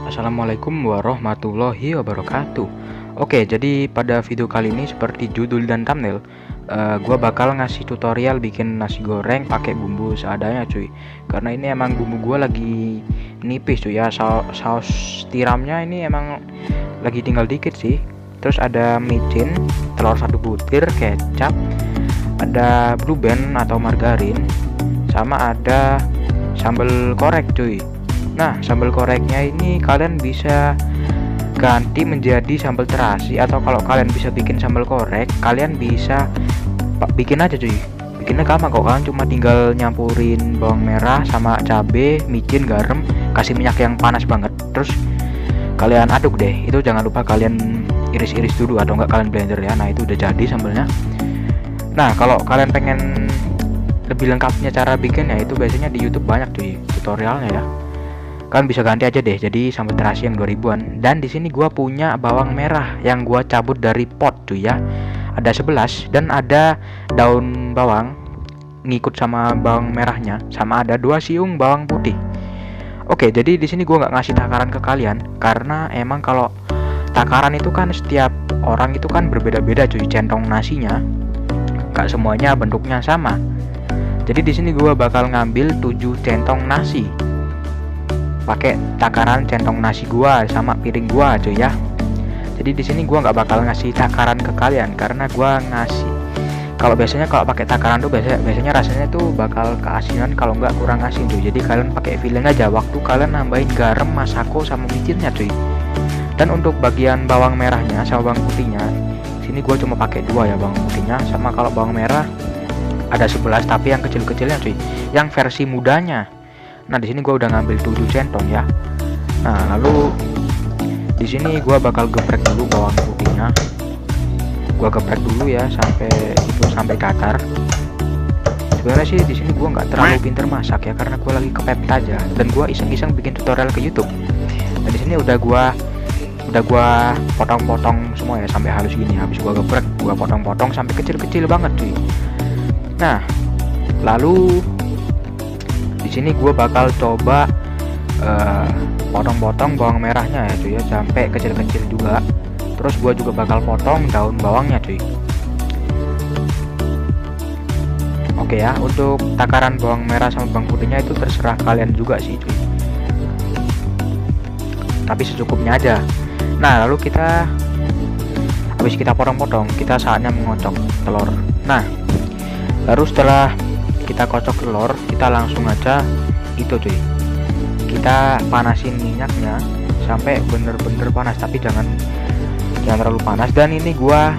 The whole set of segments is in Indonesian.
Assalamualaikum warahmatullahi wabarakatuh. Oke, jadi pada video kali ini seperti judul dan thumbnail, gua bakal ngasih tutorial bikin nasi goreng pakai bumbu seadanya, cuy. Karena ini emang bumbu gua lagi nipis, cuy ya. Saus tiramnya ini emang lagi tinggal dikit sih. Terus ada micin, telur 1 butir, kecap, ada blue band atau margarin, sama ada sambal korek, cuy. Nah, sambal koreknya ini kalian bisa ganti menjadi sambal terasi, atau kalau kalian bisa bikin sambal korek, kalian bisa bikin aja, cuy. Bikinnya gampang kok, kalian cuma tinggal nyampurin bawang merah sama cabe, micin, garam, kasih minyak yang panas banget. Terus kalian aduk deh. Itu jangan lupa kalian iris-iris dulu atau enggak kalian blender ya. Nah, itu udah jadi sambalnya. Nah, kalau kalian pengen lebih lengkapnya cara bikinnya, itu biasanya di YouTube banyak, cuy, tutorialnya ya. Kalian bisa ganti aja deh jadi sambal terasi yang 2000-an. Dan di sini gua punya bawang merah yang gua cabut dari pot, tuh ya. Ada 11 dan ada daun bawang ngikut sama bawang merahnya, sama ada 2 siung bawang putih. Oke, jadi di sini gua nggak ngasih takaran ke kalian karena emang kalau takaran itu kan setiap orang itu kan berbeda-beda, cuy, centong nasinya. Gak semuanya bentuknya sama. Jadi di sini gua bakal ngambil 7 centong nasi. Pakai takaran centong nasi gua sama piring gua, cuy ya. Jadi di sini gua nggak bakal ngasih takaran ke kalian karena gua ngasih, kalau biasanya kalau pakai takaran tuh biasanya rasanya tuh bakal keasinan, kalau nggak kurang asin, cuy. Jadi kalian pakai feeling aja waktu kalian nambahin garam, masako sama micinnya, cuy. Dan untuk bagian bawang merahnya sama bawang putihnya, sini gua cuma pakai 2 ya bawang putihnya, sama kalau bawang merah ada 11 tapi yang kecil-kecilnya, cuy, yang versi mudanya. Nah, di sini gua udah ngambil 7 centong ya. Nah, lalu di sini gua bakal geprek dulu bawang putihnya. Gua geprek dulu ya sampai datar. Sebenarnya sih di sini gua nggak terlalu pinter masak ya karena gua lagi kepepet aja dan gua iseng-iseng bikin tutorial ke YouTube. Dan di sini udah gua potong-potong semua ya sampai halus gini. Habis gua geprek, gua potong-potong sampai kecil-kecil banget, cuy. Nah, lalu di sini gue bakal coba potong-potong bawang merahnya ya, cuy ya, sampai kecil-kecil juga. Terus gue juga bakal potong daun bawangnya, cuy. Oke ya, untuk takaran bawang merah sama bawang putihnya itu terserah kalian juga sih, cuy. Tapi secukupnya aja. Nah, lalu habis kita potong-potong, kita saatnya mengocok telur. Nah, baru setelah kita kocok telur, kita langsung aja itu, cuy, kita panasin minyaknya sampai bener-bener panas, tapi jangan terlalu panas. Dan ini gua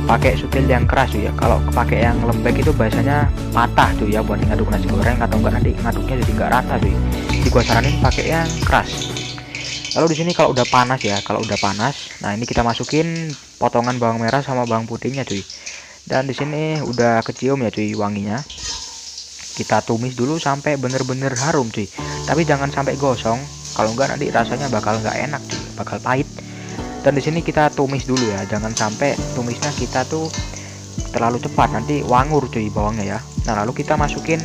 pakai sutil yang keras, cuy ya. Kalau pakai yang lembek itu biasanya patah, cuy ya, buat ngaduk nasi goreng, atau enggak nanti ngaduknya jadi nggak rata, cuy. Jadi gua saranin pakai yang keras. Lalu di sini kalau udah panas ya, nah ini kita masukin potongan bawang merah sama bawang putihnya, cuy. Dan di sini udah kecium ya, cuy, wanginya. Kita tumis dulu sampai bener-bener harum, cuy. Tapi jangan sampai gosong, kalau enggak nanti rasanya bakal nggak enak, cuy, bakal pahit. Dan di sini kita tumis dulu ya, jangan sampai tumisnya kita tuh terlalu cepat, nanti wangur, cuy, bawangnya ya. Nah, lalu kita masukin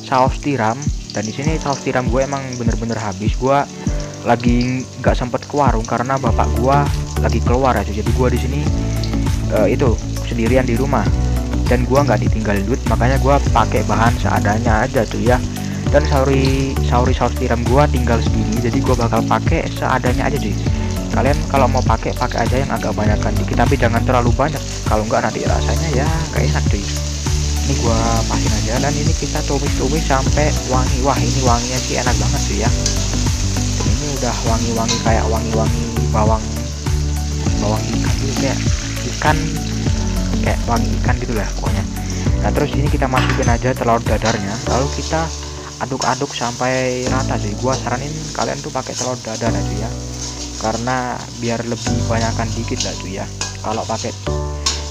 saus tiram. Dan di sini saus tiram gue emang bener-bener habis. Gue lagi nggak sempet ke warung karena bapak gue lagi keluar ya, cuy. Jadi gue di sini itu sendirian di rumah. Dan gua nggak ditinggalin duit, makanya gua pakai bahan seadanya aja, tuh ya. Dan sauri saus tiram gua tinggal segini, jadi gua bakal pakai seadanya aja, cuy. Kalian kalau mau pakai aja yang agak banyakkan dikit, tapi jangan terlalu banyak, kalau enggak nanti rasanya ya gak enak, cuy. Ini gua pasin aja dan ini kita tumis sampai wangi. Wah, ini wanginya sih enak banget, cuy ya. Dan ini udah wangi kayak wangi bawang ikan gitu, kayak wangi ikan gitu lah pokoknya. Nah, terus ini kita masukin aja telur dadarnya, lalu kita aduk-aduk sampai rata, cuy. Gua saranin kalian tuh pakai telur dadar aja ya, karena biar lebih banyakkan dikit lah, cuy ya. Kalau pakai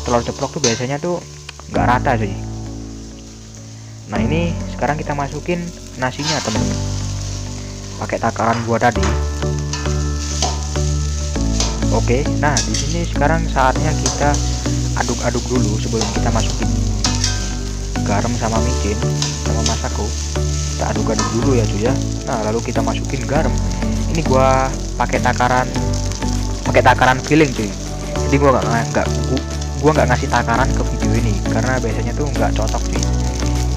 telur ceplok tuh biasanya tuh nggak rata, cuy. Nah, ini sekarang kita masukin nasinya, temen-temen, pakai takaran gua tadi. Oke, nah di sini sekarang saatnya kita aduk-aduk dulu sebelum kita masukin garam sama micin sama masako. Kita aduk-aduk dulu ya, cuy ya. Nah, lalu kita masukin garam. Ini sini gua pakai takaran feeling cuy. Jadi gua nggak ngasih takaran ke video ini karena biasanya tuh nggak cocok cuy.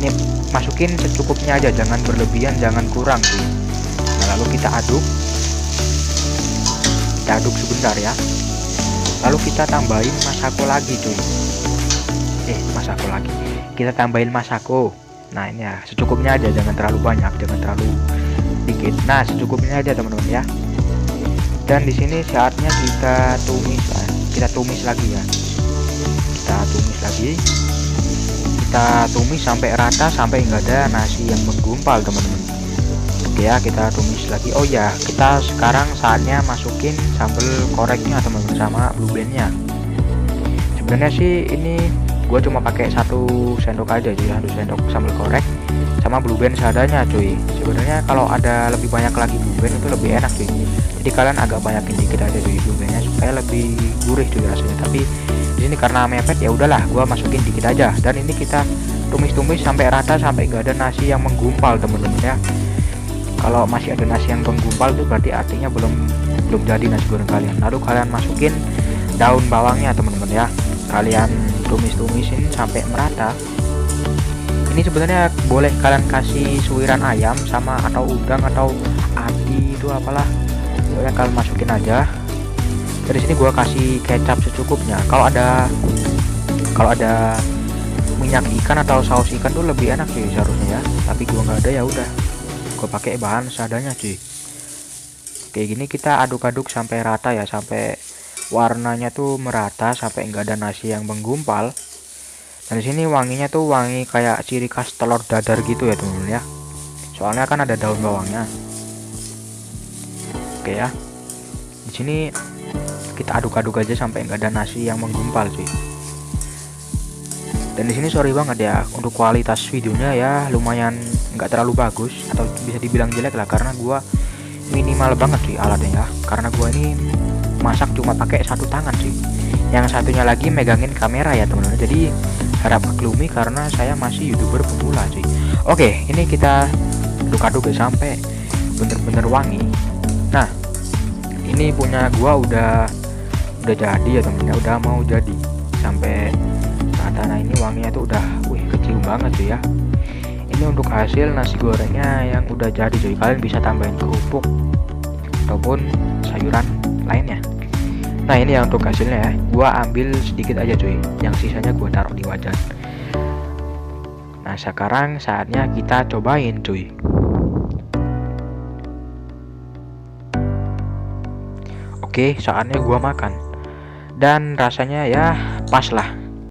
Ini masukin secukupnya aja, jangan berlebihan, jangan kurang cuy. Nah, lalu kita aduk sebentar ya. Lalu kita tambahin masako lagi cuy. Kita tambahin masako. Nah ini ya secukupnya aja, jangan terlalu banyak, jangan terlalu dikit. Nah secukupnya aja teman-teman ya. Dan di sini saatnya kita tumis lagi ya. Kita tumis sampai rata, sampai nggak ada nasi yang menggumpal teman-teman. Oke ya, kita tumis lagi. Oh ya, kita sekarang saatnya masukin sambal koreknya teman-teman sama blue bandnya. Sebenarnya sih ini gue cuma pakai 1 sendok aja cuy, 1 sendok sambal korek sama blue band seadanya cuy. Sebenarnya kalau ada lebih banyak lagi blue band itu lebih enak cuy. Jadi kalian agak banyakin dikit aja cuy blue bandnya supaya lebih gurih cuy rasanya. Tapi di sini karena mepet ya udahlah, gue masukin dikit aja. Dan ini kita tumis-tumis sampai rata, sampai nggak ada nasi yang menggumpal teman-teman ya. Kalau masih ada nasi yang menggumpal itu berarti artinya belum jadi nasi goreng kalian. Lalu kalian masukin daun bawangnya teman-teman ya. Kalian tumis-tumisin sampai merata. Ini sebenarnya boleh kalian kasih suiran ayam sama atau udang atau ati itu apalah. Pokoknya kalian masukin aja. Dari sini gua kasih kecap secukupnya. Kalau ada minyak ikan atau saus ikan tuh lebih enak sih seharusnya ya. Tapi gua nggak ada, ya udah. Gue pakai bahan seadanya cuy. Kayak gini kita aduk-aduk sampai rata ya, sampai warnanya tuh merata, sampai nggak ada nasi yang menggumpal. Dan di sini wanginya tuh wangi kayak ciri khas telur dadar gitu ya teman-teman ya. Soalnya kan ada daun bawangnya. Oke ya. Di sini kita aduk-aduk aja sampai nggak ada nasi yang menggumpal cuy. Dan di sini sorry banget ya untuk kualitas videonya ya, lumayan nggak terlalu bagus atau bisa dibilang jelek lah, karena gua minimal banget sih alatnya ya. Karena gua ini masak cuma pakai 1 tangan sih, yang satunya lagi megangin kamera ya teman-teman. Jadi harap maklumi karena saya masih YouTuber pemula sih. Oke, ini kita aduk-aduk sampai bener-bener wangi. Nah ini punya gua udah jadi ya temen-temen, udah mau jadi sampai rata. Nah ini wanginya tuh udah kecium banget tuh ya. Ini untuk hasil nasi gorengnya yang udah jadi cuy. Kalian bisa tambahin kerupuk ataupun sayuran lainnya. Nah ini ya untuk hasilnya ya. Gua ambil sedikit aja cuy, yang sisanya gua taruh di wajan. Nah sekarang saatnya kita cobain cuy. Oke, saatnya gua makan. Dan rasanya ya pas lah.